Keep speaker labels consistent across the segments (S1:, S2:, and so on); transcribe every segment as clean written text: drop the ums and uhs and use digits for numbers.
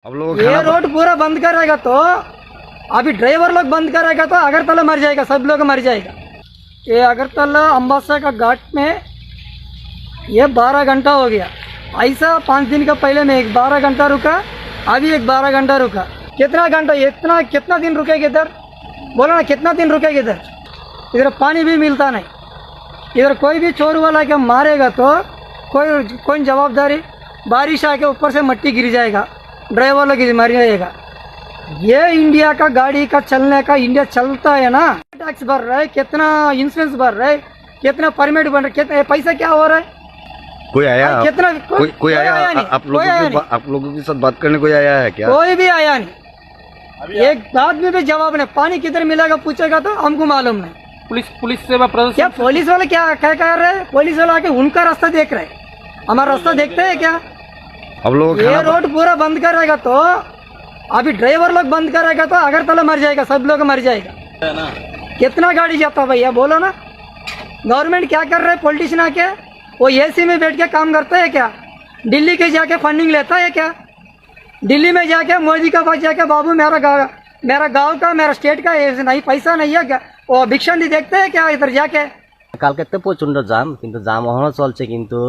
S1: अब लोग
S2: ये रोड पूरा बंद करेगा तो अभी ड्राइवर लोग बंद करेगा तो अगरतला मर जाएगा, सब लोग मर जाएगा। ये अगरतला अम्बासा का घाट में ये 12 घंटा हो गया। ऐसा 5 दिन का पहले मैं 12 घंटा रुका, अभी 12 घंटा रुका। कितना घंटा, इतना कितना दिन रुकेगा इधर? बोलो ना, कितना दिन रुकेगा इधर? इधर पानी भी मिलता नहीं। इधर कोई भी चोर वाला के मारेगा तो कोई जवाबदारी? बारिश आके ऊपर से मट्टी गिर जाएगा, ड्राइवर लोग मर जाएगा। ये इंडिया का गाड़ी का चलने का, इंडिया चलता है ना, टैक्स भर रहा है, कितना इंश्योरेंस भर रहा है, कितना परमिट बन रहा है, कितना पैसा क्या हो रहा है?
S1: कोई आया?
S2: कितना
S1: कोई आया? आप लोगों के साथ बात करने कोई आया है क्या?
S2: कोई भी आया नहीं। एक आदमी भी जवाब नहीं। पानी किधर मिलेगा पूछेगा तो हमको मालूम नहीं।
S3: पुलिस सेवा प्रदर्शन
S2: क्या पुलिस वाले क्या कर रहे हैं? पुलिस वाले आके उनका रास्ता देख रहे हैं, हमारा रास्ता देखते हैं क्या?
S1: अब लोग
S2: ये रोड पूरा बंद करेगा तो अभी ड्राइवर लोग बंद करेगा तो अगरतला मर जाएगा, सब लोग मर जाएगा। कितना गाड़ी जाता भैया, बोलो ना। गवर्नमेंट क्या कर रहा है? पॉलिटिशियन आके वो एसी में बैठ के काम करता है क्या? दिल्ली के जाके फंडिंग लेता है क्या? दिल्ली में जाके मोदी का पास जाके बाबू मेरा गाँव का, मेरा स्टेट का नहीं पैसा नहीं है क्या? वो भिक्षा नहीं देखते है क्या इधर जाके?
S4: কালকে তো প্রচন্ড জাম, কিন্তু জাম এখনো চলছে। কিন্তু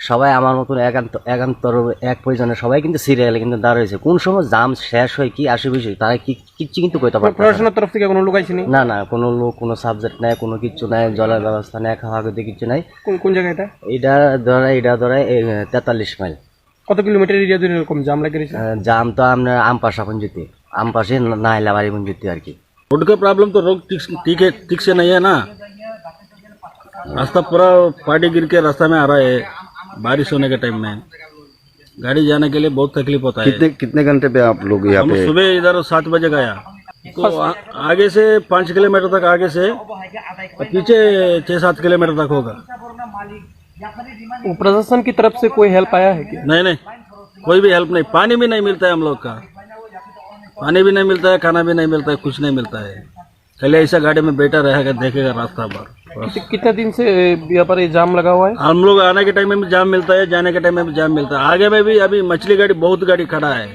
S4: সবাই আমার মতন একান্তর এক পরিজনে সবাই কিন্তু সিরিয়ালে কিন্তু দাঁড়িয়েছে। কোন সময় জাম শেষ হয় কি আসে বিষয় তারা কিচ্ছু কিন্তু কইতে পারে।
S3: প্রশাসনের তরফ থেকে কোনো লোক আইছে
S4: না না, কোনো লোক, কোনো সাবজেক্ট নাই, কোনো কিছু নাই, জলের ব্যবস্থা নাই, খাওয়া খেতে কিছু নাই।
S3: কোন জায়গা এটা?
S4: এটা ধরে 43 মাইল।
S3: কত কিলোমিটার এরিয়া জুড়ে এরকম জাম লাগে রয়েছে?
S4: জাম তো আমরা আমপাশা পঞ্জুতি, আমপাশে নাইলাবাড়ি পঞ্জুতি আর কি।
S5: रोड का प्रॉब्लम तो रोड ठीक से नहीं है ना। रास्ता पूरा पार्टी गिर के रास्ता में आ रहा है। बारिश होने के टाइम में गाड़ी जाने के लिए बहुत तकलीफ होता है।
S1: कितने घंटे पे आप लोग यहाँ
S5: हम
S1: पे?
S5: सुबह इधर 7 बजे गया तो आगे से 5 किलोमीटर तक, आगे से पीछे 6-7 किलोमीटर तक होगा।
S3: प्रशासन की तरफ से कोई हेल्प आया है क्या?
S5: नहीं, कोई भी हेल्प नहीं। पानी भी नहीं मिलता है हम लोग का, पानी भी नहीं मिलता है, खाना भी नहीं मिलता है, कुछ नहीं मिलता है। पहले ऐसा गाड़ी में बैठा रहेगा, देखेगा रास्ता पर।
S3: कितने दिन से यहाँ पर ये जाम लगा हुआ है?
S5: हम लोग आने के टाइम में भी जाम मिलता है, जाने के टाइम में भी जाम मिलता है। आगे में भी अभी मछली गाड़ी, बहुत गाड़ी खड़ा है।